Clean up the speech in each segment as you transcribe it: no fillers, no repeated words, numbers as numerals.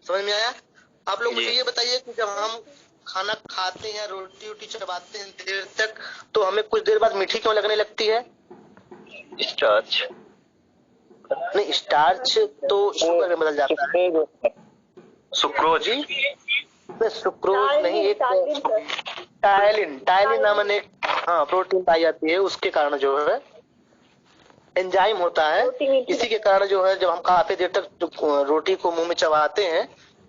समझ में आया? आप लोग मुझे ये बताइए कि जब हम खाना खाते हैं, रोटी वोटी चबाते हैं देर तक, तो हमें कुछ देर बाद मीठी क्यों लगने लगती है? स्टार्च नहीं, स्टार्च तो शुगर में बदल जाता है। सुक्रोज जी, सुक्रोज नहीं, एक टायलिन, टायलिन नामक एक प्रोटीन पाई जाती है, उसके कारण जो है एंजाइम होता है। इसी के कारण जो है जब हम काफी देर तक रोटी को मुंह में चबाते हैं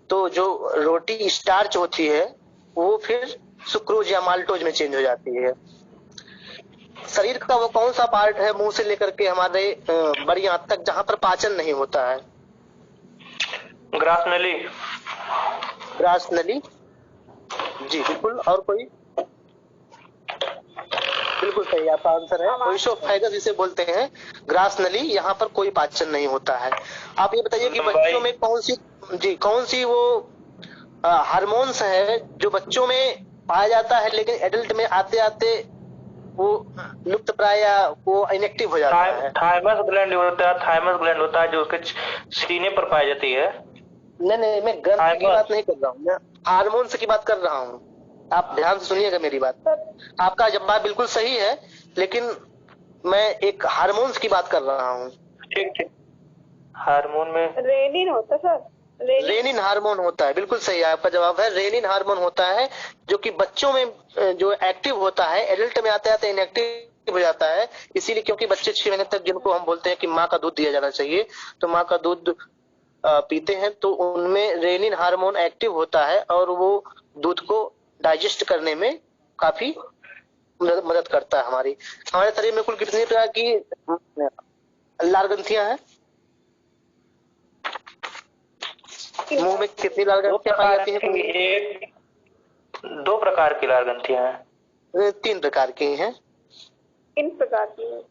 तो जो रोटी स्टार्च होती है वो फिर सुक्रोज या माल्टोज में चेंज हो जाती है। शरीर का वो कौन सा पार्ट है मुंह से लेकर के हमारे बड़ी आंत तक जहां पर पाचन नहीं होता है? ग्रास नली। ग्रास नली, जी बिल्कुल। और कोई? बिल्कुल सही आपका आंसर है, ओइसोफेगस जिसे बोलते हैं, ग्रास नली, यहाँ पर कोई पाचन नहीं होता है। आप ये बताइए कि बच्चों में कौन सी वो हार्मोन्स है जो बच्चों में पाया जाता है लेकिन एडल्ट में आते आते वो लुप्त प्राय या वो इनएक्टिव हो जाता है? थाइमस ग्लैंड होता है, थाइमस ग्लैंड होता है जो उसके सीने पर पाई जाती है। नहीं, मैं ग्रंथ की बात नहीं कर रहा हूँ, मैं हार्मोन्स की बात कर रहा हूँ। आप ध्यान से सुनिएगा मेरी बात। आपका जवाब बिल्कुल सही है, लेकिन मैं एक हार्मोन्स की बात कर रहा हूँ। ठीक। हार्मोन में रेनिन होता है सर, रेनिन हार्मोन होता है, बिल्कुल सही है आपका जवाब है। रेनिन हार्मोन होता है जो कि बच्चों में जो एक्टिव होता है, एडल्ट में आते आते इनएक्टिव हो जाता है। इसीलिए क्योंकि बच्चे 6 महीने तक, जिनको हम बोलते हैं कि माँ का दूध दिया जाना चाहिए, तो माँ का दूध पीते हैं तो उनमें रेनिन हार्मोन एक्टिव होता है और वो दूध को डाइजेस्ट करने में काफी मदद करता है। हमारे शरीर में कुल कितनी प्रकार की लाल ग्रंथियां हैं? मुंह में कितनी लाल ग्रंथियां पाई जाती हैं? 2 प्रकार की लाल ग्रंथियां हैं। 3 प्रकार की हैं। किन प्रकार की?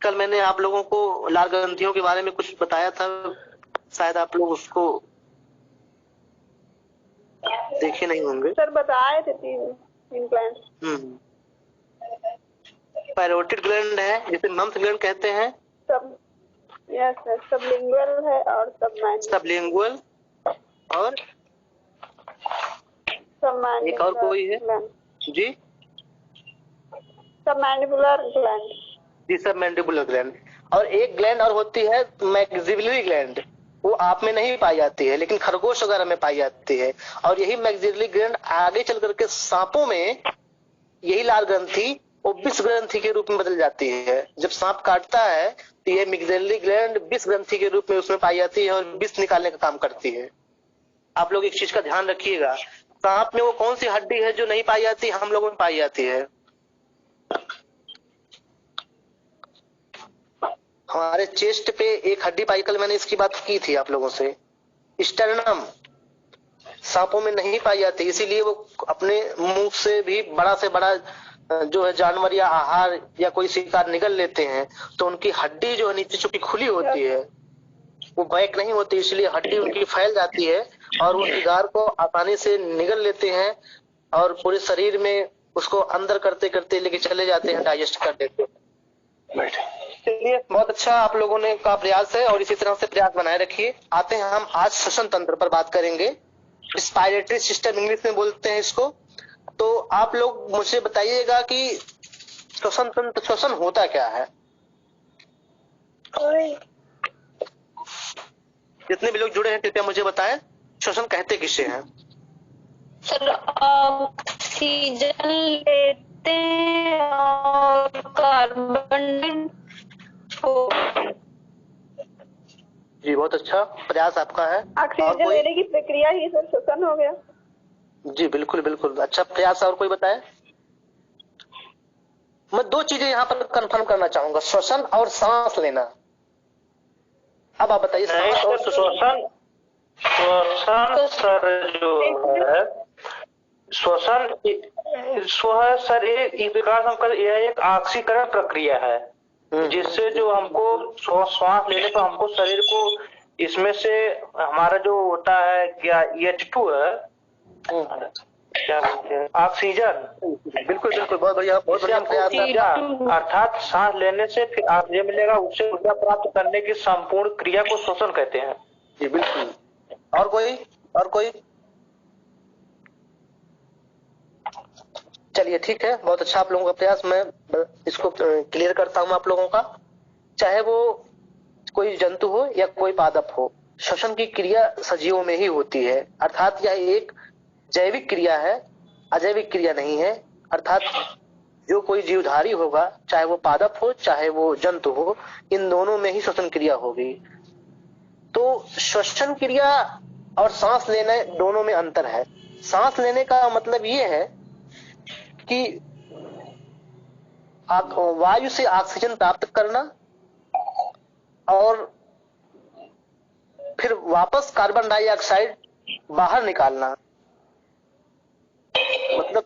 कल मैंने आप लोगों को लाल ग्रंथियों के बारे में कुछ बताया था, शायद आप लोग उसको देखे नहीं होंगे। सर बताए थे 3 ग्लैंड। पैरोटिड ग्लैंड है जिसे मम्स ग्लैंड कहते हैं। यस सर, सबलिंगुअल है और सबलिंगुअल और एक और कोई है जी, सबमैंडिबुलर ग्लैंड। जी, सबमैंडिबुलर ग्लैंड। और एक ग्लैंड और होती है मैक्सिलरी ग्लैंड, वो आप में नहीं पाई जाती है लेकिन खरगोश वगैरह में पाई जाती है। और यही मैक्सिलरी ग्लैंड आगे चल करके सांपों में यही लाल ग्रंथि वो विष ग्रंथि के रूप में बदल जाती है। जब सांप काटता है तो ये मैक्सिलरी ग्लैंड विष ग्रंथि के रूप में उसमें पाई जाती है और विष निकालने का काम करती है। आप लोग एक चीज का ध्यान रखिएगा, सांप में वो कौन सी हड्डी है जो नहीं पाई जाती, हम लोगों में पाई जाती है? हमारे चेस्ट पे एक हड्डी पाई, कल मैंने इसकी बात की थी आप लोगों से, स्टर्नम। सांपों में नहीं पाई जाती, इसीलिए वो अपने मुंह से भी बड़ा से बड़ा जो है जानवर या आहार या कोई शिकार निगल लेते हैं तो उनकी हड्डी जो है नीचे चूंकि खुली होती है वो बैक नहीं होती, इसलिए हड्डी उनकी फैल जाती है और वो शिकार को आसानी से निगल लेते हैं और पूरे शरीर में उसको अंदर करते करते लेके चले जाते हैं, डाइजेस्ट कर देते हैं। चलिए, बहुत अच्छा आप लोगों ने का प्रयास है और इसी तरह से प्रयास बनाए रखिए। आते हैं हम आज श्वसन तंत्र पर बात करेंगे, रेस्पिरेटरी सिस्टम इंग्लिश में बोलते हैं इसको। तो आप लोग मुझे बताइएगा कि श्वसन तंत्र, श्वसन होता क्या है? जितने भी लोग जुड़े हैं कृपया मुझे बताएं, श्वसन कहते किसे हैं? सर, ऑक्सीजन लेते हैं और कार्बन जी, बहुत अच्छा प्रयास आपका है। ऑक्सीजन लेने की प्रक्रिया ही सर श्वसन हो गया। जी बिल्कुल बिल्कुल, अच्छा प्रयास। और कोई बताए? मैं 2 चीजें यहाँ पर कंफर्म करना चाहूंगा, श्वसन और सांस लेना। अब आप बताइए, सांस और श्वसन सर जो है श्वसन सर एक प्रकार हम कर, यह एक ऑक्सीकरण प्रक्रिया है जिससे जो हमको श्वास लेने पर हमको शरीर को इसमें से हमारा जो होता है क्या H2 है, क्या बोलते हैं, ऑक्सीजन। बिल्कुल बिल्कुल, बहुत बढ़िया, बहुत बढ़िया प्रयास। अर्थात सांस लेने से फिर ऑक्सीजन मिलेगा, उससे ऊर्जा प्राप्त करने की संपूर्ण क्रिया को श्वसन कहते हैं। जी बिल्कुल। और कोई? चलिए ठीक है, बहुत अच्छा आप लोगों का प्रयास। मैं इसको क्लियर करता हूं आप लोगों का। चाहे वो कोई जंतु हो या कोई पादप हो, श्वसन की क्रिया सजीवों में ही होती है, अर्थात यह एक जैविक क्रिया है, अजैविक क्रिया नहीं है। अर्थात जो कोई जीवधारी होगा, चाहे वो पादप हो चाहे वो जंतु हो, इन दोनों में ही श्वसन क्रिया होगी। तो श्वसन क्रिया और सांस लेने दोनों में अंतर है। सांस लेने का मतलब ये है कि वायु से ऑक्सीजन प्राप्त करना और फिर वापस कार्बन डाइऑक्साइड बाहर निकालना। मतलब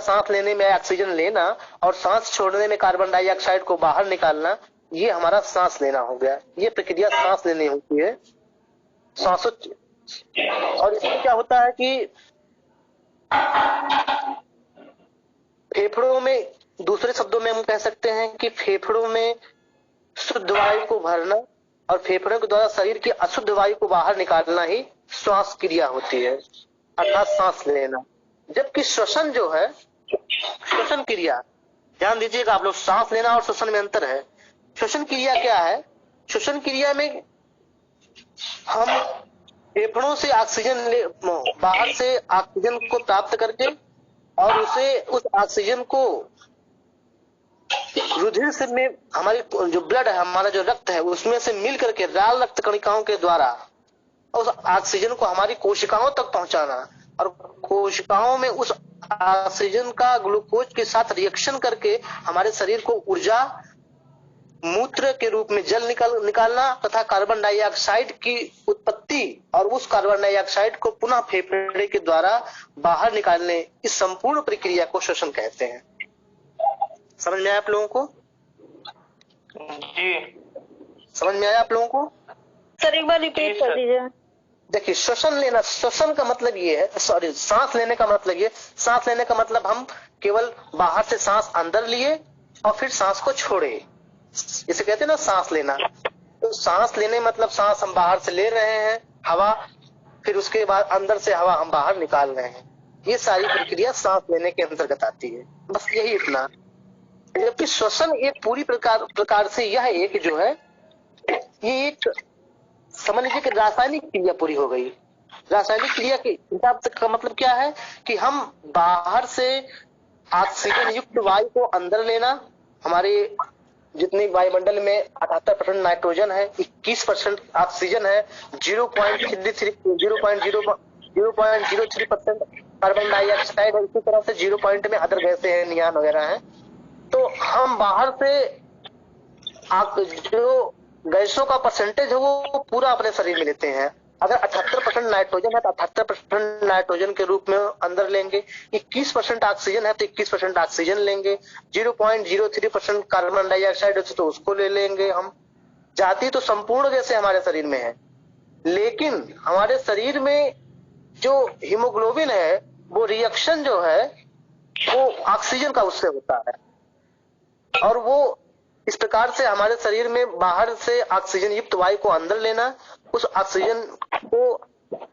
सांस लेने में ऑक्सीजन लेना और सांस छोड़ने में कार्बन डाइऑक्साइड को बाहर निकालना, ये हमारा सांस लेना हो गया। ये प्रक्रिया सांस लेने होती है। सांसों और इसमें क्या होता है कि फेफड़ों में, दूसरे शब्दों में हम कह सकते हैं कि फेफड़ों में शुद्ध वायु को भरना और फेफड़ों के द्वारा शरीर की अशुद्ध वायु को बाहर निकालना ही श्वास क्रिया होती है, अर्थात सांस लेना। जबकि श्वसन जो है, श्वसन क्रिया, ध्यान दीजिएगा आप लोग, सांस लेना और श्वसन में अंतर है। श्वसन क्रिया क्या है? श्वसन क्रिया में हम फेफड़ों से बाहर से ऑक्सीजन को प्राप्त करके और उस ऑक्सीजन को रुधिर से में, हमारी जो ब्लड है, हमारा जो रक्त है, उसमें से मिल करके लाल रक्त कणिकाओं के द्वारा उस ऑक्सीजन को हमारी कोशिकाओं तक पहुंचाना और कोशिकाओं में उस ऑक्सीजन का ग्लूकोज के साथ रिएक्शन करके हमारे शरीर को ऊर्जा, मूत्र के रूप में जल निकालना तथा कार्बन डाइऑक्साइड की उत्पत्ति और उस कार्बन डाइऑक्साइड को पुनः फेफड़े के द्वारा बाहर निकालने, इस संपूर्ण प्रक्रिया को श्वसन कहते हैं। समझ में आया आप लोगों को? जी समझ में आया आप लोगों को? सर एक बार रिपीट कर दीजिए। देखिए, श्वसन का मतलब ये है, सॉरी, सांस लेने का मतलब ये, सांस लेने का मतलब हम केवल बाहर से सांस अंदर लिए और फिर सांस को छोड़े, इसे कहते हैं ना सांस लेना। तो सांस लेने मतलब सांस हम बाहर से ले रहे हैं हवा, फिर उसके बाद अंदर से हवा हम बाहर निकाल रहे हैं। ये सारी प्रक्रिया सांस लेने के अंतर्गत आती है। बस यही इतना। जबकि श्वसन एक पूरी प्रकार से यह एक जो है, ये एक समझ लीजिए कि रासायनिक क्रिया पूरी हो गई। रासायनिक क्रिया के हिसाब से का मतलब क्या है कि हम बाहर से ऑक्सीजन युक्त वायु को अंदर लेना, हमारे जितनी वायुमंडल में 78% नाइट्रोजन है, 21% ऑक्सीजन है, 0.03% कार्बन डाइऑक्साइड है, इसी तरह से 0 पॉइंट में अदर गैसें हैं, नियान वगैरह हैं। तो हम बाहर से जो गैसों का परसेंटेज है वो पूरा अपने शरीर में लेते हैं। अगर 78% नाइट्रोजन है तो 78% नाइट्रोजन के रूप में अंदर लेंगे, 21% ऑक्सीजन है तो 21% ऑक्सीजन लेंगे, 0.03% कार्बन डाइऑक्साइड है तो उसको ले लेंगे हम। जाती तो संपूर्ण गैसें हमारे शरीर में है, लेकिन हमारे शरीर में जो हीमोग्लोबिन है वो रिएक्शन जो है वो ऑक्सीजन का उससे होता है, और वो इस प्रकार से हमारे शरीर में बाहर से ऑक्सीजन युक्त वायु को अंदर लेना, उस ऑक्सीजन को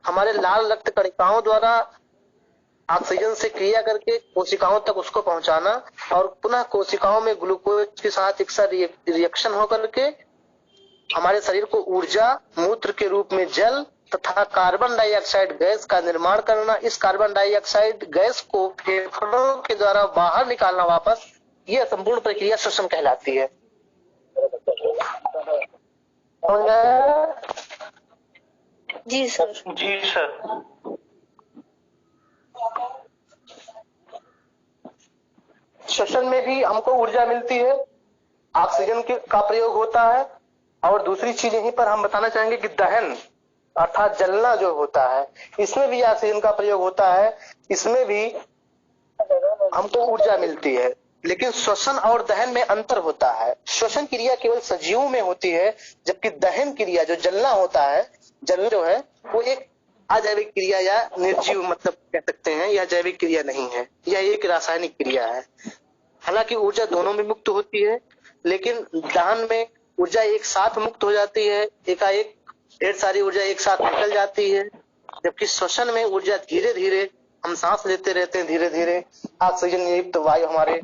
हमारे लाल रक्त कणिकाओं द्वारा ऑक्सीजन से क्रिया करके कोशिकाओं तक उसको पहुंचाना और पुनः कोशिकाओं में ग्लूकोज के साथ एक साथ रिएक्शन होकर के हमारे शरीर को ऊर्जा, मूत्र के रूप में जल तथा कार्बन डाइऑक्साइड गैस का निर्माण करना। इस कार्बन डाइऑक्साइड गैस को फेफड़ों के द्वारा बाहर निकालना वापस, यह संपूर्ण प्रक्रिया श्वसन कहलाती है। जी सर। जी सर। श्वसन में भी हमको ऊर्जा मिलती है, ऑक्सीजन का प्रयोग होता है, और दूसरी चीज यहीं पर हम बताना चाहेंगे कि दहन अर्थात जलना जो होता है, इसमें भी ऑक्सीजन का प्रयोग होता है, इसमें भी हमको ऊर्जा मिलती है। लेकिन श्वसन और दहन में अंतर होता है। श्वसन क्रिया केवल सजीवों में होती है, जबकि दहन क्रिया जो जलना होता है, जलना जो है वो एक अजैविक क्रिया या निर्जीव मतलब कह सकते हैं, यह जैविक क्रिया नहीं है, यह एक रासायनिक क्रिया है। हालांकि ऊर्जा दोनों में मुक्त होती है, लेकिन दहन में ऊर्जा एक साथ मुक्त हो जाती है, एकाएक ढेर सारी ऊर्जा एक साथ निकल जाती है, जबकि श्वसन में ऊर्जा धीरे धीरे हम सांस लेते रहते हैं, धीरे धीरे ऑक्सीजन युक्त वायु हमारे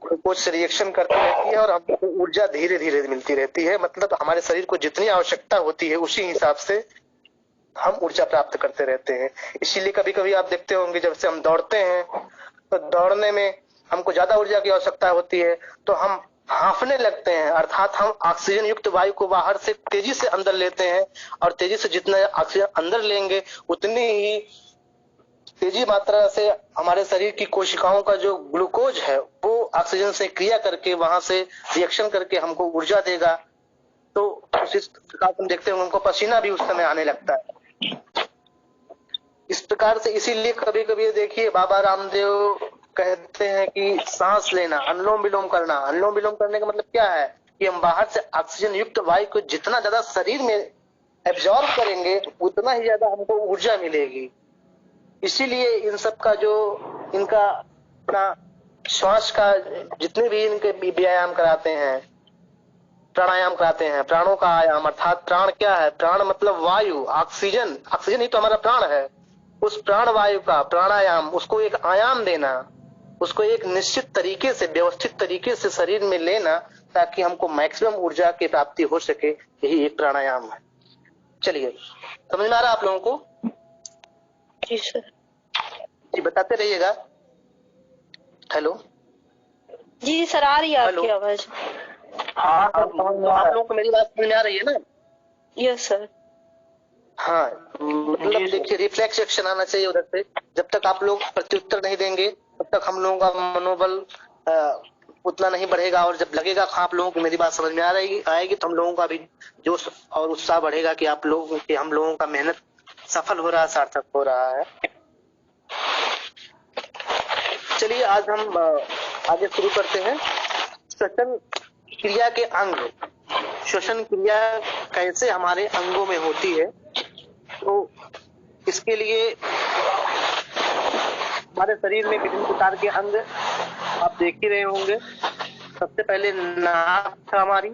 ग्लूकोज से रिएक्शन करती रहती है और हमको ऊर्जा धीरे धीरे मिलती रहती है। मतलब हमारे शरीर को जितनी आवश्यकता होती है उसी हिसाब से हम ऊर्जा प्राप्त करते रहते हैं। इसीलिए कभी कभी आप देखते होंगे जब से हम दौड़ते हैं तो दौड़ने में हमको ज्यादा ऊर्जा की आवश्यकता होती है तो हम हांफने लगते हैं, अर्थात हम ऑक्सीजन युक्त वायु को बाहर से तेजी से अंदर लेते हैं और तेजी से जितना ऑक्सीजन अंदर लेंगे उतनी ही तेजी मात्रा से हमारे शरीर की कोशिकाओं का जो ग्लूकोज है वो ऑक्सीजन से क्रिया करके वहां से रिएक्शन करके हमको ऊर्जा देगा। तो उसी प्रकार हम देखते हैं उनको पसीना भी उस समय आने लगता है। इस प्रकार से इसीलिए कभी कभी देखिए बाबा रामदेव कहते हैं कि सांस लेना, अनुलोम विलोम करना। अनुलोम विलोम करने का मतलब क्या है कि हम बाहर से ऑक्सीजन युक्त वायु को जितना ज्यादा शरीर में एब्जॉर्ब करेंगे उतना ही ज्यादा हमको ऊर्जा मिलेगी। इसीलिए इन सब का जो इनका अपना श्वास का जितने भी इनके व्यायाम कराते हैं, प्राणायाम कराते हैं, प्राणों का आयाम, अर्थात प्राण क्या है, प्राण मतलब वायु, ऑक्सीजन, ऑक्सीजन ही तो हमारा प्राण है। उस प्राण वायु का प्राणायाम, उसको एक आयाम देना, उसको एक निश्चित तरीके से व्यवस्थित तरीके से शरीर में लेना ताकि हमको मैक्सिमम ऊर्जा की प्राप्ति हो सके, यही एक प्राणायाम है। चलिए समझ में आ रहा आप लोगों को? जी सर। जी बताते रहिएगा। हेलो जी सर, आ रही है आपकी आवाज। हाँ आप लोगों को मेरी बात समझ में आ रही है ना? Yes sir. हाँ, मतलब देखिए रिफ्लेक्स एक्शन आना चाहिए उधर से। जब तक आप लोग प्रत्युत्तर नहीं देंगे तब तक हम लोगों का मनोबल उतना नहीं बढ़ेगा, और जब लगेगा आप लोगों को मेरी बात समझ में आएगी तो हम लोगों का भी जोश और उत्साह बढ़ेगा कि आप लोगों की हम लोगों का मेहनत सफल हो रहा है, सार्थक हो रहा है। चलिए आज हम आगे शुरू करते हैं। श्वसन क्रिया के अंग, श्वसन क्रिया कैसे हमारे अंगों में होती है, तो इसके लिए हमारे शरीर में विभिन्न प्रकार के अंग आप देख ही रहे होंगे। सबसे पहले नाक, हमारी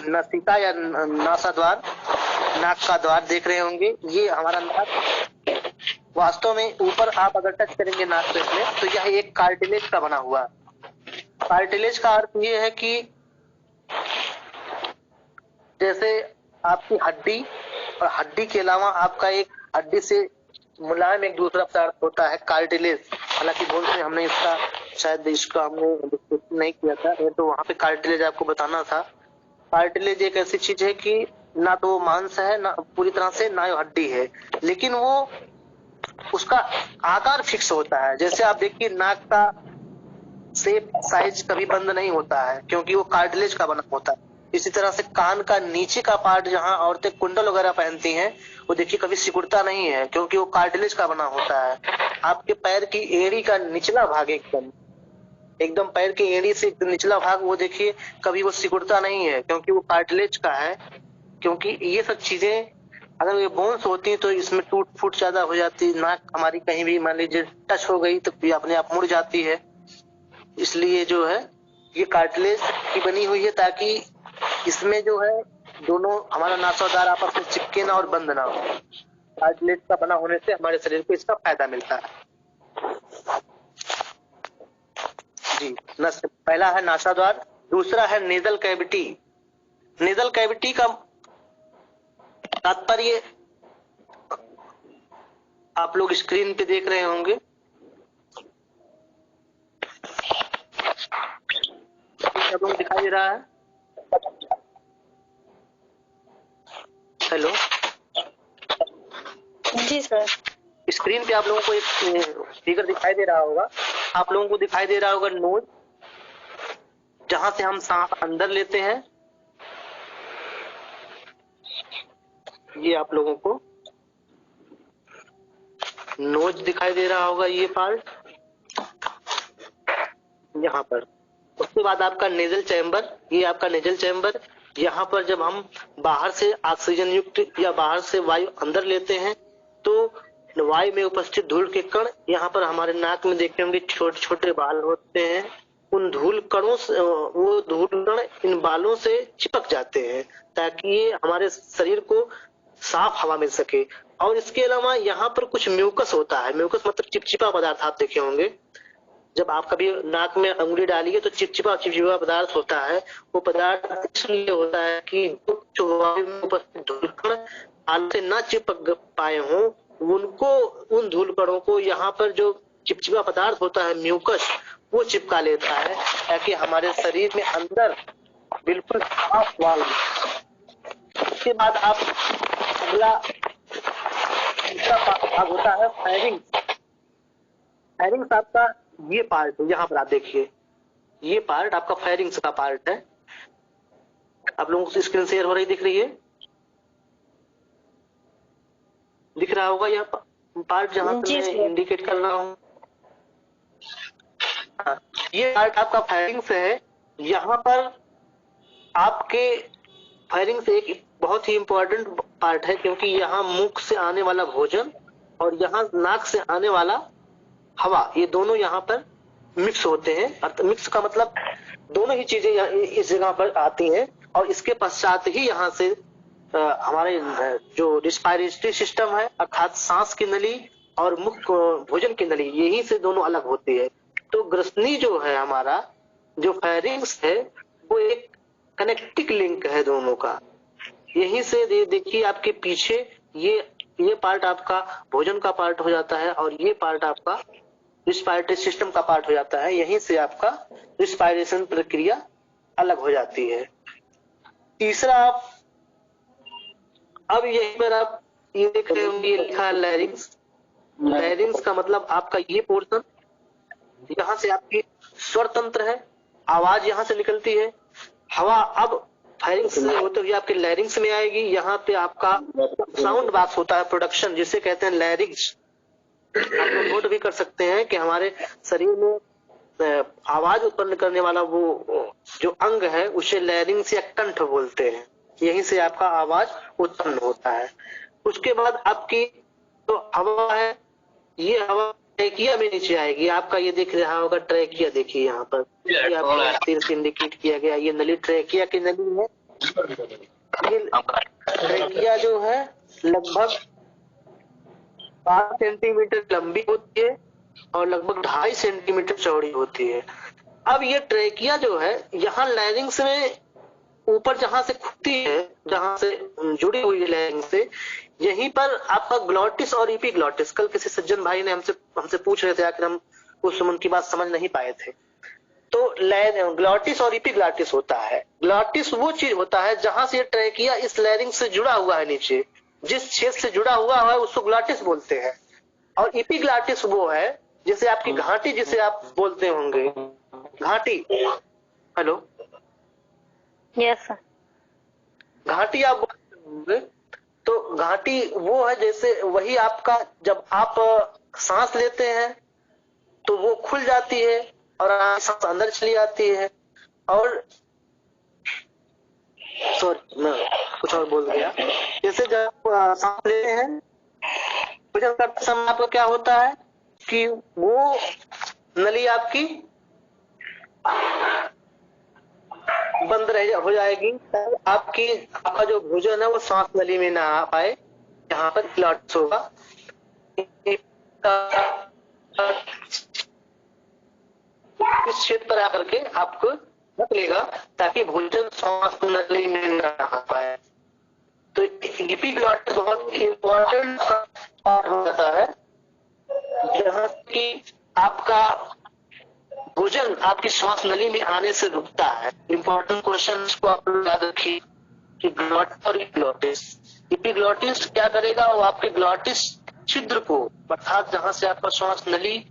नासिका या नासा द्वार, नाक का द्वार देख रहे होंगे। ये हमारा नाक वास्तव में ऊपर आप अगर टच करेंगे नाक पे तो यह एक कार्टिलेज का बना हुआ। कार्टिलेज का अर्थ ये है कि जैसे आपकी हड्डी और हड्डी के अलावा आपका एक हड्डी से मुलायम एक दूसरा पदार्थ होता है कार्टिलेज। हालांकि बोल से हमने इसका शायद इसका हमने डिस्कशन नहीं किया था, तो वहां पे कार्टिलेज आपको बताना था। कार्टिलेज एक ऐसी चीज है कि ना तो वो मांस है ना पूरी तरह से, ना वो हड्डी है, लेकिन वो उसका आकार फिक्स होता है। जैसे आप देखिए नाक का शेप साइज कभी बंद नहीं होता है क्योंकि वो कार्टिलेज का बना होता है। इसी तरह से कान का नीचे का पार्ट जहाँ औरतें कुंडल वगैरह पहनती हैं वो देखिए कभी सिकुड़ता नहीं है क्योंकि वो कार्टिलेज का बना होता है। आपके पैर की एड़ी का निचला भाग एकदम पैर की एड़ी से निचला भाग वो देखिए कभी वो सिकुड़ता नहीं है क्योंकि वो कार्टिलेज का है। क्योंकि ये सब चीजें अगर ये बोन्स होती तो इसमें टूट फूट ज्यादा हो जाती, नाक हमारी कहीं भी मान लीजिए टच हो गई तो अपने आप मुड़ जाती है। इसलिए जो है ये कार्टिलेज की बनी हुई है ताकि इसमें जो है दोनों हमारा नासाद्वार आपस में चिपके ना और बंद ना हो। कार्टिलेज का बना होने से हमारे शरीर को इसका फायदा मिलता है। जी, पहला है नासाद्वार, दूसरा है नेजल कैविटी। नेजल कैविटी का तात्पर्य आप लोग स्क्रीन पे देख रहे होंगे। आप लोग दिखाई दे रहा है? हेलो जी सर। स्क्रीन पे आप लोगों को एक फिगर दिखाई दे रहा होगा। आप लोगों को दिखाई दे रहा होगा नोज, जहां से हम सांस अंदर लेते हैं। ये आप लोगों को नोज दिखाई दे रहा होगा, ये पार्ट यहाँ पर। उसके बाद आपका नेजल चैम्बर, ये आपका नेजल चैम्बर। यहाँ पर जब हम बाहर से ऑक्सीजन युक्त या बाहर से वायु अंदर लेते हैं तो वायु में उपस्थित धूल के कण यहाँ पर हमारे नाक में देखते होंगे छोटे छोटे बाल होते हैं। उन धूल कणों से वो धूल कण इन बालों से चिपक जाते हैं ताकि ये हमारे शरीर को साफ हवा मिल सके। और इसके अलावा यहाँ पर कुछ म्यूकस होता है। म्यूकस मतलब चिपचिपा पदार्थ, आप देखे होंगे जब आप कभी नाक में अंगुली डालिए तो चिपचिपा चिपचिपा पदार्थ होता है। वो पदार्थ इसलिए होता है कि जो वायु में उपस्थित धूलकण आल से न चिपक पाए हों, उनको, उन धूलकणों को यहाँ पर जो चिपचिपा पदार्थ होता है म्यूकस, वो चिपका लेता है ताकि हमारे शरीर में अंदर बिल्कुल साफ वायु। उसके बाद आप अगला दूसरा भाग होता है फेरिंग्स। फेरिंग्स आपका ये पार्ट है, यहाँ पर आप देखिए ये पार्ट आपका फेरिंग्स का पार्ट है। आप लोगों को स्क्रीन शेयर हो रही दिख रही है, दिख रहा होगा यह पार्ट जहां से मैं इंडिकेट कर रहा हूँ। ये पार्ट आपका फेरिंग्स है। यहाँ पर आपके फेरिंग्स एक बहुत ही इंपॉर्टेंट पार्ट है, क्योंकि यहाँ मुख से आने वाला भोजन और यहाँ नाक से आने वाला हवा, ये दोनों यहाँ पर मिक्स होते हैं। मिक्स का मतलब दोनों ही चीजें इस जगह पर आती हैं और इसके पश्चात ही यहाँ से हमारे जो रिस्पायरेटरी सिस्टम है अर्थात सांस की नली और मुख भोजन की नली, यही से दोनों अलग होती है। तो ग्रसनी जो है हमारा, जो फेरिंग्स है, वो एक कनेक्टिंग लिंक है दोनों का। यहीं से देखिए आपके पीछे ये पार्ट आपका भोजन का पार्ट हो जाता है और ये पार्ट आपका रिस्पायरेटरी सिस्टम का पार्ट हो जाता है। यहीं से आपका रिस्पायरेशन प्रक्रिया अलग हो जाती है। तीसरा, आप अब यहीं पर आप ये देख रहे होंगे, ये लिखा है लैरिंग्स। लैरिंग्स का मतलब आपका ये पोर्शन, यहाँ से आपकी स्वर तंत्र है, आवाज यहाँ से निकलती है। हवा अब फेरिंग्स से होते हुए आपके लैरिंग्स में आएगी। यहाँ पे आपका साउंड बॉक्स होता है, प्रोडक्शन, जिसे कहते हैं लैरिंग्स। आप लोग नोट भी कर सकते हैं कि हमारे शरीर में आवाज उत्पन्न करने वाला वो जो अंग है उसे लैरिंग्स या कंठ बोलते हैं। यहीं से आपका आवाज उत्पन्न होता है। उसके बाद आपकी जो हवा है, ये हवा ट्रैकिया में नीचे आएगी। आपका ये दिख रहा होगा ट्रैकिया, देखिए यहाँ पर तीर से इंडिकेट किया गया, ये नली ट्रैकिया की नली है। ये ट्रैकिया जो है लगभग 5 सेंटीमीटर लंबी होती है और लगभग 2.5 सेंटीमीटर चौड़ी होती है। अब ये ट्रैकिया जो है यहाँ लैरिंग्स में ऊपर जहां से खुलती है, जहां से जुड़ी हुई है लैरिंग्स से, यहीं पर आपका ग्लॉटिस और इपीग्लॉटिस, कल किसी सज्जन भाई ने हमसे पूछ रहे थे आखिर हम उस उनकी बात समझ नहीं पाए थे। तो ग्लॉटिस और इपीग्लॉटिस होता है। ग्लॉटिस वो चीज होता है जहां से ट्रैकिया इस लैरिंग्स से जुड़ा हुआ है, नीचे जिस क्षेत्र से जुड़ा हुआ है उसको ग्लॉटिस बोलते हैं। और इपीग्लॉटिस वो है जैसे आपकी घाटी, जिसे आप बोलते होंगे घाटी। Hello, yes sir. घाटी आप बोलते होंगे, तो घाटी वो है जैसे वही आपका, जब आप सांस लेते हैं तो वो खुल जाती है और सांस अंदर चली आती है। और सॉरी मैं कुछ और बोल गया। जैसे जब सांस लेते हैं भोजन करते समय आपको क्या होता है कि वो नली आपकी बंद हो जाएगी, आपका जो भोजन है वो सांस नली में ना आ पाए, यहाँ पर ग्लॉटिस होगा। इस क्षेत्र पर आकर के आपको ढक लेगा ताकि भोजन सांस नली में ना आ पाए। तो इपीग्लॉटिस बहुत इम्पोर्टेंट पार्ट हो जाता है, जहाँ की आपका भोजन आपकी श्वास नली में आने से रुकता है। इंपॉर्टेंट क्वेश्चन को आप याद रखिए कि ग्लॉटिस और इपीग्लॉटिस। इपीग्लॉटिस क्या करेगा, वो आपके ग्लॉटिस छिद्र को, अर्थात जहां से आपका श्वास नली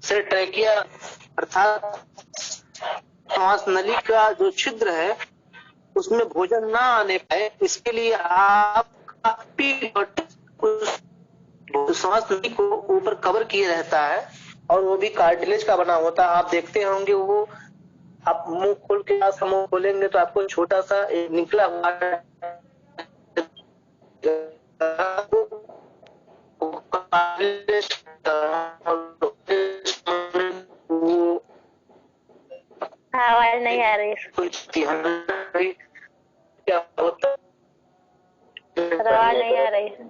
से ट्रैकिया अर्थात श्वास नली का जो छिद्र है उसमें भोजन ना आने पाए, इसके लिए आपका श्वास नली को ऊपर कवर किए रहता है और वो भी कार्टिलेज का बना होता है। आप देखते होंगे वो, आप मुंह खोल के मुंह खोलेंगे तो आपको छोटा सा एक निकला हुआ आवाज नहीं आ रही। क्या होता सर आवाज नहीं आ रही है।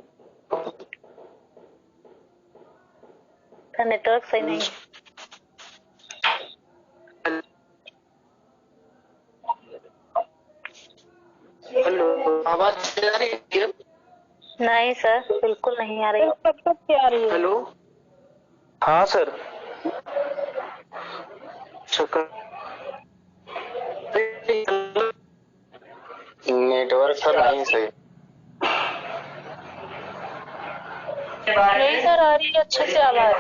सर नेटवर्क सही नहीं है। हेलो, आवाज आ रही है? नहीं सर, बिल्कुल नहीं आ रही। कब तक की आ रही है? हेलो, हाँ सर। नेटवर्क सर नहीं सही। नहीं सर, आ रही है अच्छे से आवाज।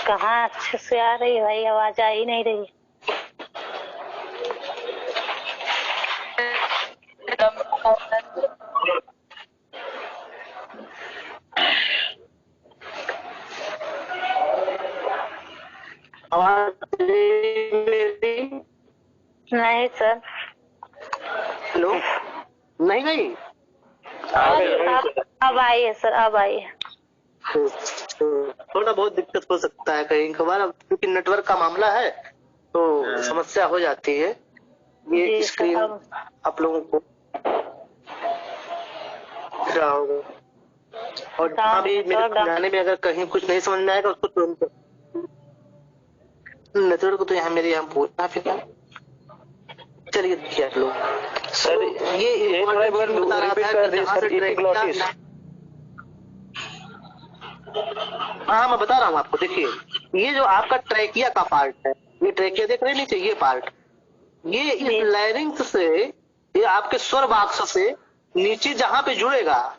कहाँ अच्छे से आ रही है भाई, आवाज आ ही नहीं रही। आवाज मेरी? नहीं सर। हेलो, नहीं गई? अब आई है सर, अब आई है। थोड़ा बहुत दिक्कत हो सकता है कहीं कभार, क्योंकि नेटवर्क का मामला है तो समस्या हो जाती है। ये जी स्क्रीन सर, आप लोगों को दिख रहा होगा। और जहाँ भी मेरे समझाने में अगर कहीं कुछ नहीं समझ में आएगा उसको तुरंत नेटवर्क तो यहाँ मेरे यहाँ पूरा फिर। चलिए देखिए आप लोग, सर ये रिपीट कर दीजिए सर, एपिग्लॉटिस। हाँ मैं बता रहा हूँ आपको। देखिए, ये जो आपका ट्रैकिया का पार्ट है, ये ट्रैकिया देख रहे हैं नीचे, ये पार्ट, ये इस लैरिंक्स से, ये आपके स्वर बाक्स से नीचे जहाँ पे जुड़ेगा,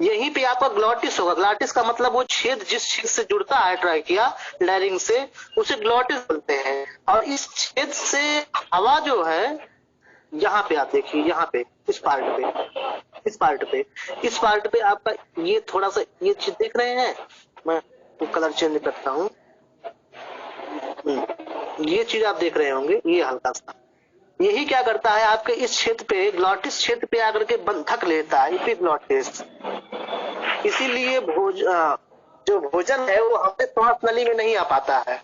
यहीं पे आपका ग्लॉटिस होगा। ग्लॉटिस का मतलब वो छेद जिस चीज से जुड़ता है ट्रैकिया लैरिंग से, उसे ग्लॉटिस बोलते हैं। और इस छेद से हवा जो है, यहाँ पे आप देखिए, यहाँ पे इस पार्ट पे आपका ये थोड़ा सा ये चीज देख रहे हैं, मैं तो कलर चेंज करता हूँ। ये चीज आप देख रहे होंगे, ये हल्का सा, यही क्या करता है आपके इस क्षेत्र पे, ग्लॉटिस क्षेत्र पे आकर के ढक लेता है, एपिग्लॉटिस। इसीलिए जो भोजन है वो हमारे श्वास नली में नहीं आ पाता है।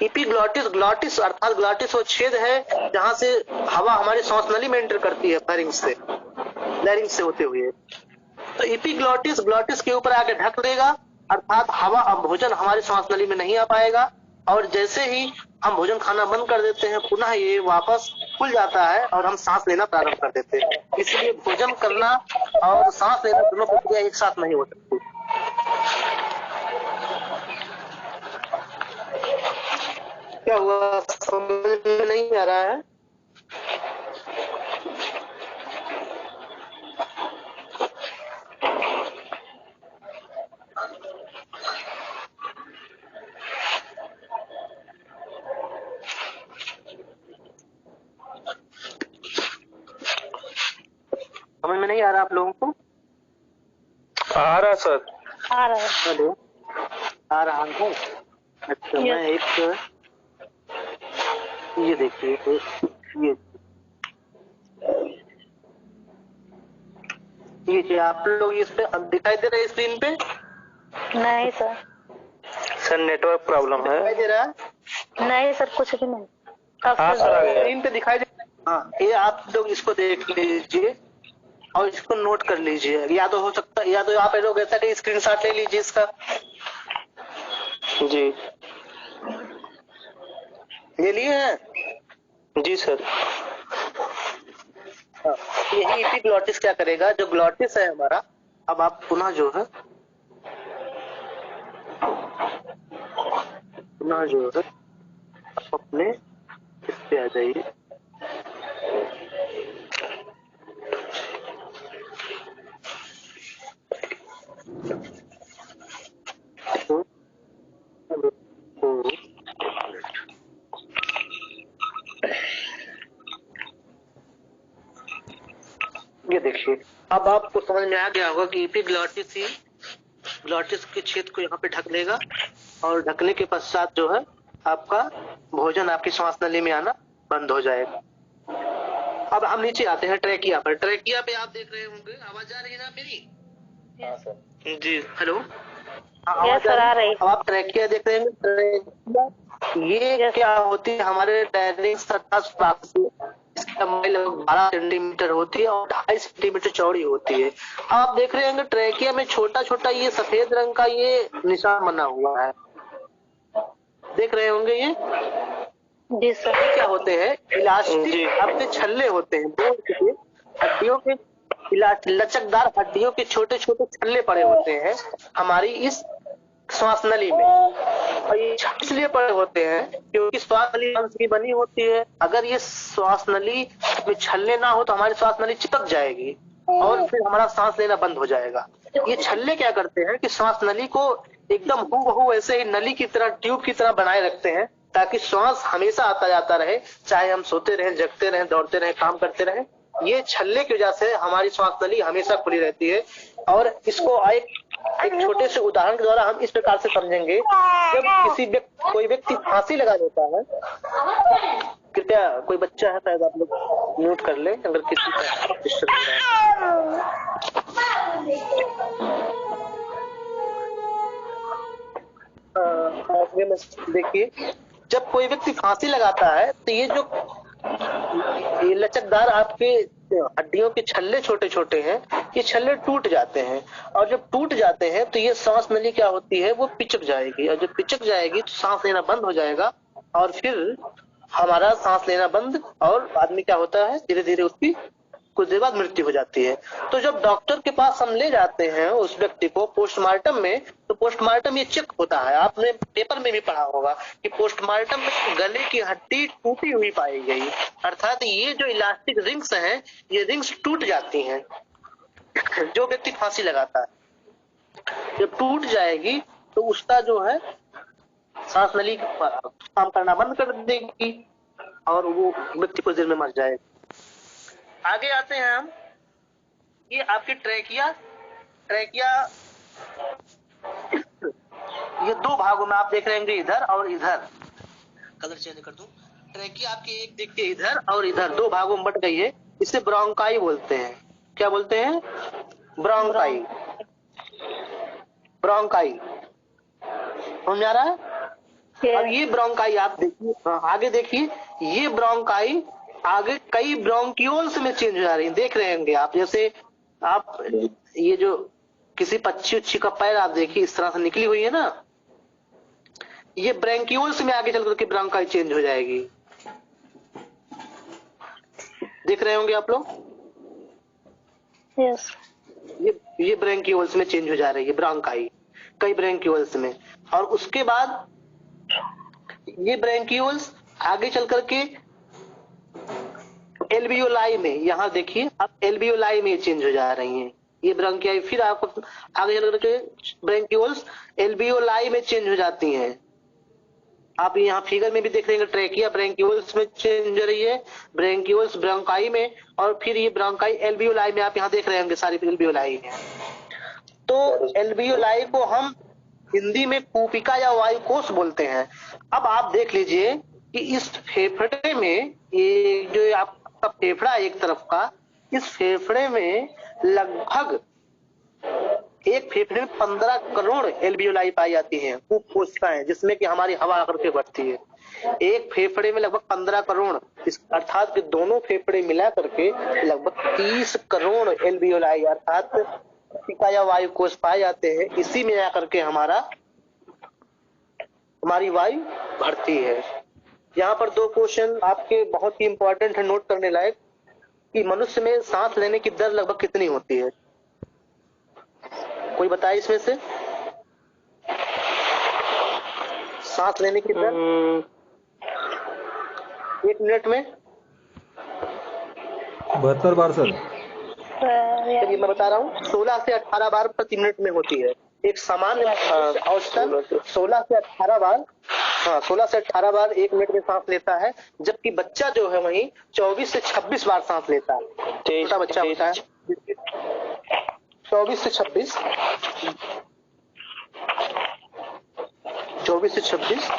एपिग्लॉटिस, ग्लॉटिस अर्थात ग्लॉटिस वो छेद है जहां से हवा हमारी श्वास नली में एंटर करती है लैरिंग से होते हुए। तो एपिग्लॉटिस ग्लॉटिस के ऊपर आके ढक देगा, अर्थात हवा अब भोजन हमारी श्वास नली में नहीं आ पाएगा। और जैसे ही हम भोजन खाना बंद कर देते हैं, पुनः ये वापस खुल जाता है और हम सांस लेना प्रारंभ कर देते हैं। इसलिए भोजन करना और सांस लेना दोनों प्रक्रिया एक साथ नहीं हो सकती। क्या हुआ, समझ में नहीं आ रहा है? समझ में नहीं आ रहा आप लोगों को? आ रहा सर। आ रहा है। हेलो, आ रहा है? अच्छा, मैं एक ये देखिए, ये आप लोग इस पे दिखाई दे रहे हैं स्क्रीन पे? नहीं सर। सर नेटवर्क प्रॉब्लम है। दिखाई दे रहा है? नहीं सर, कुछ भी नहीं। हाँ सर, आ गया। स्क्रीन पे दिखाई दे रहा है? हाँ, ये आप लोग इसको देख लीजिए और इसको नोट कर लीजिए। या तो हो सकता है, या तो आप लोग ऐसा कि स्क्रीनशॉट ले लीजिए इसका। जी ले लिए हैं? जी सर। हाँ, यही एपिग्लॉटिस क्या करेगा, जो ग्लॉटिस है हमारा, अब आप पुनः जो है आप अपने इस पे आ जाइए। ये देखिए, अब आपको समझ में आ गया होगा कि एपिग्लॉटिस ही ग्लॉटिस के छेद को यहाँ पे ढक लेगा और ढकने के पश्चात जो है आपका भोजन आपकी श्वास नली में आना बंद हो जाएगा। अब हम नीचे आते हैं ट्रैकिया पर। ट्रैकिया पे आप देख रहे होंगे, आवाज आ रही है ना मेरी? जी हेलो, यस सर, आ रही। अब आप ट्रैकिया देख रहे हैं। ये क्या होती है, हमारे लैरिंक्स तथा इसकी लंबाई लगभग 12 सेंटीमीटर होती है और 2.5 सेंटीमीटर चौड़ी होती है। आप देख रहे होंगे ट्रेकिया में छोटा छोटा ये सफेद रंग का ये निशान बना हुआ है, देख रहे होंगे ये जी सर। क्या होते हैं? इलास्टिक आपके छल्ले होते हैं, बोन के हड्डियों के लचकदार हड्डियों के छोटे छोटे छल्ले पड़े होते हैं हमारी इस श्वास नली में। और ये इसलिए पड़े होते हैं क्योंकि श्वास नली मांस की बनी होती है। अगर ये श्वास नली में छल्ले ना हो तो हमारी श्वास नली चिपक जाएगी और फिर हमारा सांस लेना बंद हो जाएगा। ये छल्ले क्या करते हैं कि श्वास नली को एकदम हूबहू ऐसे ही नली की तरह, ट्यूब की तरह बनाए रखते हैं ताकि श्वास हमेशा आता जाता रहे, चाहे हम सोते रहें, जगते रहें, दौड़ते रहें, काम करते रहें। ये छल्ले की वजह से हमारी श्वास नली हमेशा खुली रहती है। और इसको एक छोटे से उदाहरण के द्वारा हम इस प्रकार से समझेंगे। जब कोई व्यक्ति फांसी लगा देता है, कृपया कोई बच्चा है शायद आप लोग म्यूट कर ले अगर किसी का डिस्टर्ब हो रहा है। देखिए, जब कोई व्यक्ति फांसी लगाता है तो ये जो ये लचकदार आपके हड्डियों के छल्ले छोटे छोटे हैं, ये छल्ले टूट जाते हैं और जब टूट जाते हैं तो ये सांस नली क्या होती है, वो पिचक जाएगी और जब पिचक जाएगी तो सांस लेना बंद हो जाएगा और फिर हमारा सांस लेना बंद और आदमी क्या होता है, धीरे धीरे उसकी कुछ देर बाद मृत्यु हो जाती है। तो जब डॉक्टर के पास हम ले जाते हैं उस व्यक्ति को पोस्टमार्टम में, तो पोस्टमार्टम ये चेक होता है। आपने पेपर में भी पढ़ा होगा कि पोस्टमार्टम में गले की हड्डी टूटी हुई पाई गई, अर्थात ये जो इलास्टिक रिंग्स हैं ये रिंग्स टूट जाती हैं। जो व्यक्ति फांसी लगाता है जब टूट जाएगी तो उसका जो है सांस नली काम करना बंद कर देगी और वो व्यक्ति कुछ देर में मर जाएगा। आगे आते हैं हम, ये आपकी ट्रेकिया ये दो भागों में आप देख रहे हैं, इधर और इधर। कलर चेंज कर दूं। ट्रेकिया आपकी एक देखिए इधर और इधर दो भागों में बट गई है। इसे ब्रोंकाई बोलते हैं। क्या बोलते हैं? ब्रोंकाई। ब्रोंकाई समझ आ रहा है? अब ये ब्रोंकाई आप देखिए, आगे देखिए, ये ब्रोंकाई आगे कई ब्रोंक्यूल्स में चेंज हो जा रही है। देख रहे होंगे आप, जैसे आप ये जो किसी पक्षी उच्छी का पैर आप देखिए इस तरह से निकली हुई है ना, ये ब्रोंक्यूल्स में आगे चल करके ब्रोंकाई चेंज हो जाएगी। देख रहे होंगे आप लोग? यस। ये ब्रोंक्यूल्स में चेंज हो जा रही है ब्रोंकाई, कई ब्रोंक्यूल्स में। और उसके बाद ये ब्रोंक्यूल्स आगे चल करके एल्वियोलाई में, यहाँ देखिए अब एल्वियोलाई में चेंज हो जा रही हैं ये ब्रोंकियाई। फिर आपको आगे चल करके ब्रोंक्यूल्स एल्वियोलाई में चेंज हो जाती हैं। आप यहाँ फिगर में भी देख रहे हैं ट्रेकिया ब्रोंक्यूल्स में चेंज हो रही है, ब्रोंक्यूल्स ब्रोंकाई में, और फिर ये ब्रोंकाई एल्वियोलाई में आप यहाँ देख रहे होंगे सारी एल्वियोलाई में। तो एल्वियोलाई को हम हिंदी में कूपिका या वायुकोश बोलते हैं। अब आप देख लीजिए कि इस फेफड़े में, ये जो आपका फेफड़ा एक तरफ का, इस फेफड़े में लगभग एक फेफड़े में 15 करोड़ एल्वियोलाई पाई जाती हैं, कोशिकाएं, जिसमें कि हमारी हवा आकर के बढ़ती है। एक फेफड़े में लगभग 15 करोड़, अर्थात कि दोनों फेफड़े मिला करके लगभग 30 करोड़ एल्वियोलाई अर्थात कोशिका या वायुकोश पाए जाते हैं। इसी में आकर के हमारी वायु बढ़ती है। यहाँ पर दो क्वेश्चन आपके बहुत ही इंपॉर्टेंट है, नोट करने लायक, कि मनुष्य में सांस लेने की दर लगभग कितनी होती है? कोई बताए इसमें से? सांस लेने की दर 1 मिनट में 72 बार सर। चलिए मैं बता रहा हूँ, 16 से 18 बार प्रति मिनट में होती है। एक सामान्य औसतन 16 से 18 बार, हाँ 16 से 18 बार 1 मिनट में सांस लेता है, जबकि बच्चा जो है वही 24 से 26 बार सांस लेता है। छोटा बच्चा होता है 24 से 26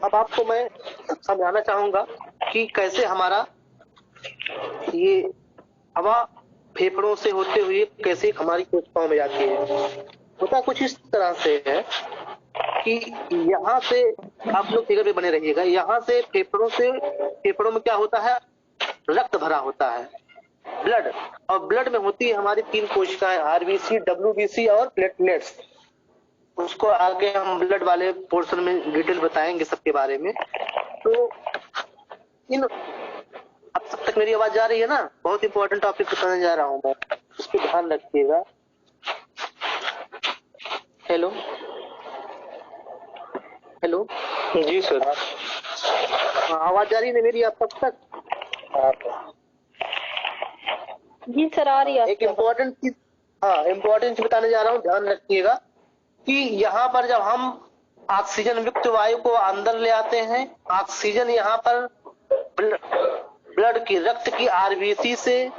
अब आपको मैं समझाना चाहूंगा कि कैसे हमारा ये हवा फेफड़ों से होते हुए कैसे हमारी कोशिकाओं में जाती है। होता कुछ इस तरह से है कि यहाँ से आप लोग फिगर में बने रहिएगा, यहाँ से फेफड़ों में क्या होता है, रक्त भरा होता है, ब्लड, और ब्लड में होती है हमारी 3 कोशिकाएं, आरबीसी, डब्ल्यूबीसी और प्लेटलेट्स। उसको आगे हम ब्लड वाले पोर्शन में डिटेल बताएंगे सबके बारे में। तो इन अब सब तक मेरी आवाज जा रही है ना? बहुत इंपॉर्टेंट टॉपिक बताने जा रहा हूँ मैं, इस पर ध्यान रखिएगा। हेलो हेलो जी सर। आवाज जा रही है मेरी आप सब तक? जी सर आ रही है। एक इम्पोर्टेंट चीज, हाँ इम्पोर्टेंट चीज बताने जा रहा हूँ, ध्यान रखिएगा कि यहाँ पर जब हम ऑक्सीजन युक्त वायु को अंदर ले आते हैं, ऑक्सीजन यहाँ पर ब्लड की, रक्त की आरबीसी से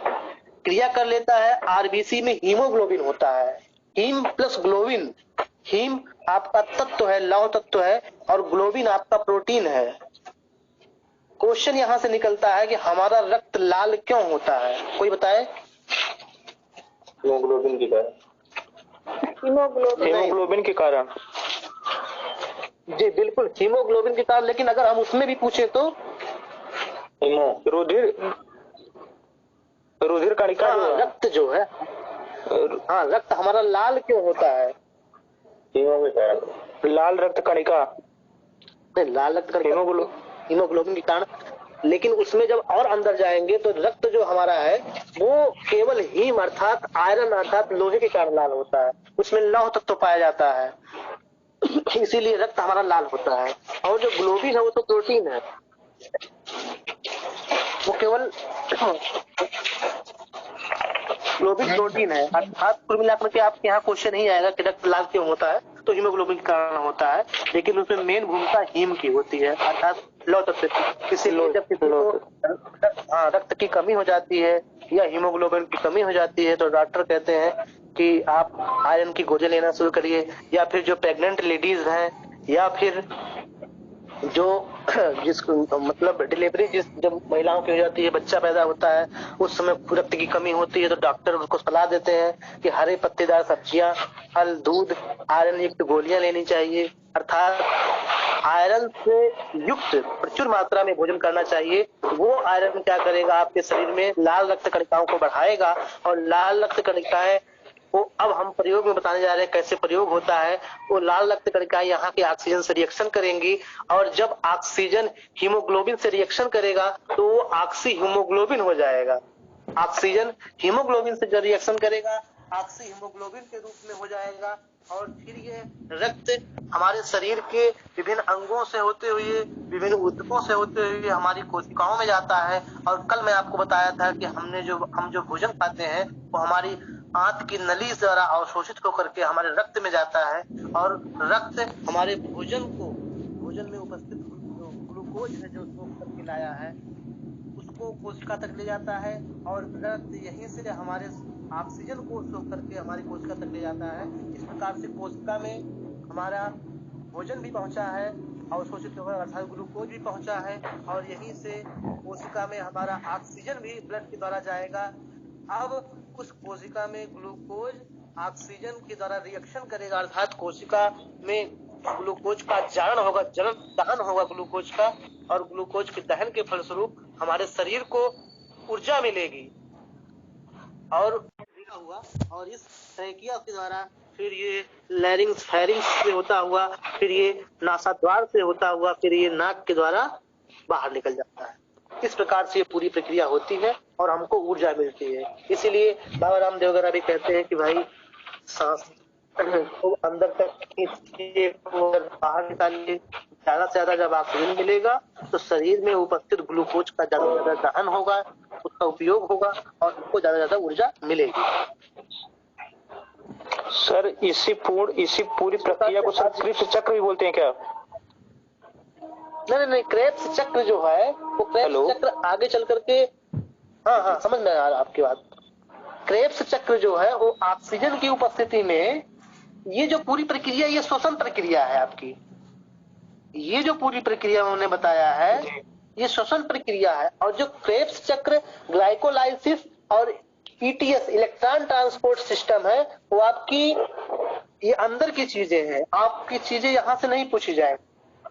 क्रिया कर लेता है। आरबीसी में हीमोग्लोबिन होता है, हीम प्लस ग्लोबिन। हीम आपका तत्व है, लौह तत्व है, और ग्लोबिन आपका प्रोटीन है। क्वेश्चन यहाँ से निकलता है कि हमारा रक्त लाल क्यों होता है, कोई बताए? हीमोग्लोबिन के कारण। हीमोग्लोबिन के कारण, जी बिल्कुल हीमोग्लोबिन के कारण। लेकिन अगर हम उसमें भी पूछे तो रुधिर कणिका, रक्त जो है, हाँ रक्त हमारा लाल क्यों होता है? लाल रक्त कणिका, नहीं लाल रक्त कणिका हीमोग्लोबिन के कारण। लेकिन उसमें जब और अंदर जाएंगे तो रक्त जो हमारा है वो केवल हीम अर्थात आयरन अर्थात लोहे के कारण लाल होता है, उसमें लौह तत्व पाया जाता है, इसीलिए रक्त हमारा लाल होता है। और जो ग्लोबिन है वो तो प्रोटीन है, वो केवल ग्लोबिन प्रोटीन है। अर्थात कुल मिलाकर के आपके यहाँ क्वेश्चन नहीं आएगा कि रक्त लाल क्यों होता है, तो हीमोग्लोबिन के कारण होता है, लेकिन उसमें मेन भूमिका हीम की होती है अर्थात लौह तत्व की। इसीलिए जब किसी को रक्त की कमी हो जाती है या हीमोग्लोबिन की कमी हो जाती है तो डॉक्टर कहते हैं कि आप आयरन की गोलियां लेना शुरू करिए। या फिर जो प्रेग्नेंट लेडीज हैं, या फिर जो जिसको मतलब डिलीवरी जब महिलाओं की हो जाती है, बच्चा पैदा होता है, उस समय रक्त की कमी होती है, तो डॉक्टर उसको सलाह देते हैं कि हरे पत्तेदार सब्जियां, फल, दूध, आयरन युक्त गोलियां लेनी चाहिए। अर्थात आयरन से युक्त प्रचुर मात्रा में भोजन करना चाहिए। वो आयरन क्या करेगा, आपके शरीर में लाल रक्त कणिकाओं को बढ़ाएगा, और लाल रक्त कणिकाएं वो अब हम प्रयोग में बताने जा रहे हैं कैसे प्रयोग होता है। वो लाल रक्त कणिकाएं यहाँ के ऑक्सीजन से रिएक्शन करेंगी, और जब ऑक्सीजन हीमोग्लोबिन से रिएक्शन करेगा तो वो ऑक्सी हीमोग्लोबिन हो जाएगा। ऑक्सीजन हीमोग्लोबिन से जब रिएक्शन करेगा ऑक्सी हीमोग्लोबिन के रूप में हो जाएगा, और फिर ये रक्त हमारे शरीर के विभिन्न अंगों से होते हुए, विभिन्न ऊतकों से होते हुए हमारी कोशिकाओं में जाता है। और कल मैं आपको बताया था कि हम जो भोजन खाते हैं वो हमारी आंत की नली द्वारा अवशोषित होकर के हमारे रक्त में जाता है, और रक्त हमारे भोजन में उपस्थित जो ग्लूकोज है जो सोख करके लाया है उसको कोशिका तक ले जाता है, और रक्त यहीं से हमारे ऑक्सीजन को सोख करके हमारी कोशिका तक ले जाता है। इस प्रकार से कोशिका में हमारा भोजन भी पहुंचा है, अवशोषित होकर अर्थात ग्लूकोज भी पहुंचा है, और यहीं से कोशिका में हमारा ऑक्सीजन भी ब्लड के द्वारा जाएगा। अब उस कोशिका में ग्लूकोज ऑक्सीजन के द्वारा रिएक्शन करेगा, अर्थात कोशिका में ग्लूकोज का दहन होगा ग्लूकोज का, और ग्लूकोज के दहन के फलस्वरूप हमारे शरीर को ऊर्जा मिलेगी और हुआ। और इस ट्रैकिया के द्वारा फिर ये लैरिंग्स फैरिंग्स से होता हुआ, फिर ये नासाद्वार से होता हुआ, फिर ये नाक के द्वारा बाहर निकल जाता है। इस प्रकार से ये पूरी प्रक्रिया होती है और हमको ऊर्जा मिलती है। इसीलिए बाबा रामदेव वगैरह भी कहते हैं कि भाई सांस को अंदर तक खींचिए और बाहर निकालिए। ज्यादा से ज्यादा जब ऑक्सीजन मिलेगा तो शरीर में उपस्थित ग्लूकोज का ज्यादा से ज्यादा दहन होगा, उसका उपयोग होगा, और उसको ज्यादा से ज्यादा ऊर्जा मिलेगी। सर इसी पूरी प्रक्रिया को सर क्रिप्स चक्र भी बोलते हैं क्या? नहीं, क्रेब्स चक्र जो है वो क्रेब्स चक्र आगे चल करके, हाँ समझ में आ रहा आपकी बात। क्रेब्स चक्र जो है वो ऑक्सीजन की उपस्थिति में, ये जो पूरी प्रक्रिया ये श्वसन प्रक्रिया है आपकी। ये जो पूरी प्रक्रिया उन्होंने बताया है ये श्वसन प्रक्रिया है। और जो क्रेब्स चक्र ग्लाइकोलाइसिस और ईटीएस इलेक्ट्रॉन ट्रांसपोर्ट सिस्टम है वो आपकी ये अंदर की चीजें हैं, आपकी चीजें यहाँ से नहीं पूछी जाए।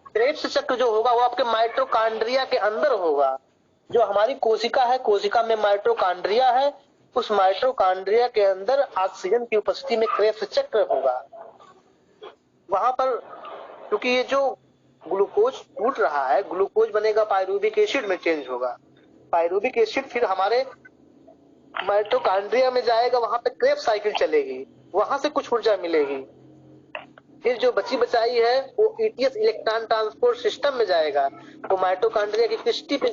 क्रेब्स चक्र जो होगा वो आपके माइटोकॉन्ड्रिया के अंदर होगा। जो हमारी कोशिका है, कोशिका में माइटोकॉन्ड्रिया है, उस माइटोकॉन्ड्रिया के अंदर ऑक्सीजन की उपस्थिति में क्रेब्स चक्र होगा। वहां पर क्योंकि ये जो ग्लूकोज टूट रहा है, ग्लूकोज बनेगा पायरूविक एसिड में चेंज होगा। पायरूविक एसिड फिर हमारे माइटोकॉन्ड्रिया में जाएगा, वहां पे क्रेब्स साइकिल चलेगी, वहां से कुछ ऊर्जा मिलेगी। फिर जो बची बचाई है वो ईटीएस इलेक्ट्रॉन ट्रांसपोर्ट सिस्टम में जाएगा, वो माइटोकॉन्ड्रिया की क्रिस्टी पे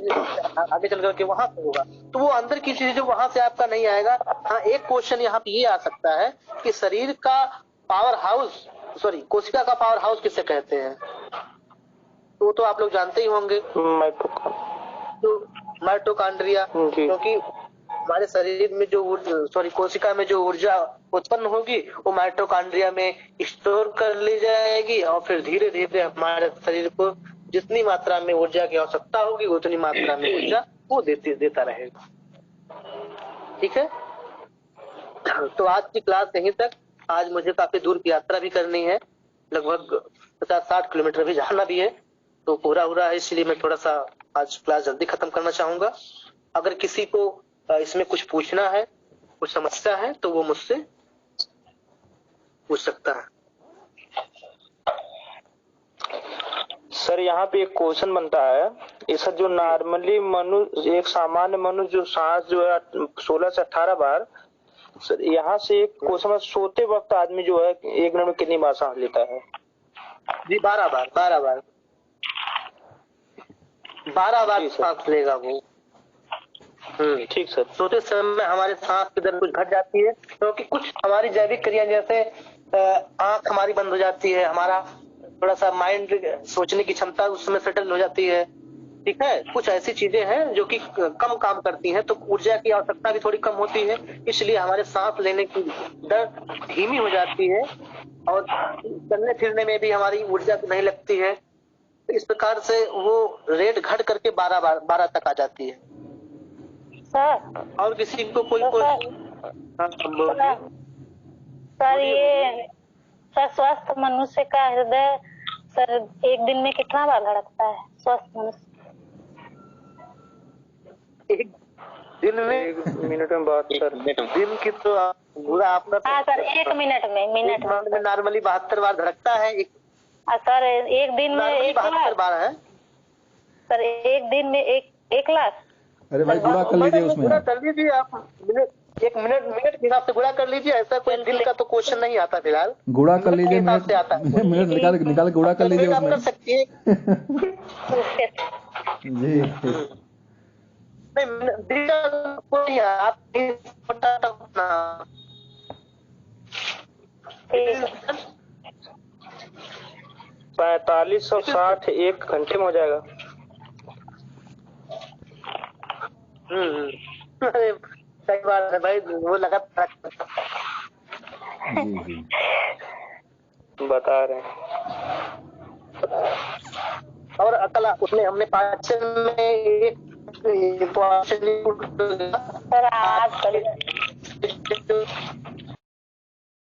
आगे चल करके वहां से होगा। तो वो अंदर की चीज जो वहां से आपका नहीं आएगा। हाँ, एक क्वेश्चन यहाँ पे ये आ सकता है कि शरीर का पावर हाउस, सॉरी कोशिका का पावर हाउस किसे कहते हैं? तो आप लोग जानते ही होंगे, माइटोकॉन्ड्रिया। क्योंकि हमारे शरीर में जो कोशिका में जो ऊर्जा उत्पन्न होगी वो माइटोकॉन्ड्रिया में स्टोर कर ली जाएगी और फिर धीरे धीरे हमारे शरीर को जितनी मात्रा में ऊर्जा की आवश्यकता होगी उतनी मात्रा में ऊर्जा वो देता रहेगा। ठीक है, तो आज की क्लास यहीं तक। आज मुझे काफी दूर की यात्रा भी करनी है, लगभग 50-60 किलोमीटर भी जाना भी है, तो पूरा हो रहा है, इसलिए मैं थोड़ा सा आज क्लास जल्दी खत्म करना चाहूंगा। अगर किसी को इसमें कुछ पूछना है, कुछ समस्या है, तो वो मुझसे पूछ सकता है। सर यहाँ पे एक क्वेश्चन बनता है, इसका जो नॉर्मली मनुष्य, एक सामान्य मनुष्य जो सांस जो है 16 से 18 बार, सर यहाँ से एक क्वेश्चन, सोते वक्त आदमी जो है 1 मिनट में कितनी बार सांस लेता है? जी 12 बार 12 बार सांस लेगा वो। ठीक सर। सोते समय हमारे सांस की दर कुछ घट जाती है, क्योंकि कुछ हमारी जैविक क्रिया, जैसे आंख हमारी बंद हो जाती है, हमारा थोड़ा सा माइंड सोचने की क्षमता उसमें सेटल हो जाती है। ठीक है, कुछ ऐसी चीजें हैं जो कि कम काम करती हैं, तो ऊर्जा की आवश्यकता भी थोड़ी कम होती है, इसलिए हमारे सांस लेने की दर धीमी हो जाती है और चलने फिरने में भी हमारी ऊर्जा नहीं लगती है। इस प्रकार से वो रेट घट करके 12 तक आ जाती है। सर और किसी को कोई सर ये सर स्वस्थ मनुष्य का हृदय सर एक दिन में कितना बार धड़कता है? स्वस्थ मनुष्य एक दिन में 1 मिनट में बात सर, दिन की तो पूरा आपका। हाँ सर, 1 मिनट में नॉर्मली 72 बार धड़कता है। सर एक दिन में 72 बार है सर, एक दिन में 1 लाख। अरे भाई गुणा कर लीजिए उसमें, गुणा कर लीजिए आप, एक मिनट के हिसाब से गुणा कर लीजिए। ऐसा कोई दिल का तो क्वेश्चन नहीं आता फिलहाल, गुणा कर लीजिए, हिसाब से आता है। मिनट निकाल गुणा कर लीजिए आप कर सकती है जी। नहीं, आप 4560 1 घंटे में हो जाएगा। अरे सही बात है भाई, वो लगा जी बता रहे हैं। और अकल उसमें हमने पाचन में एक सर आज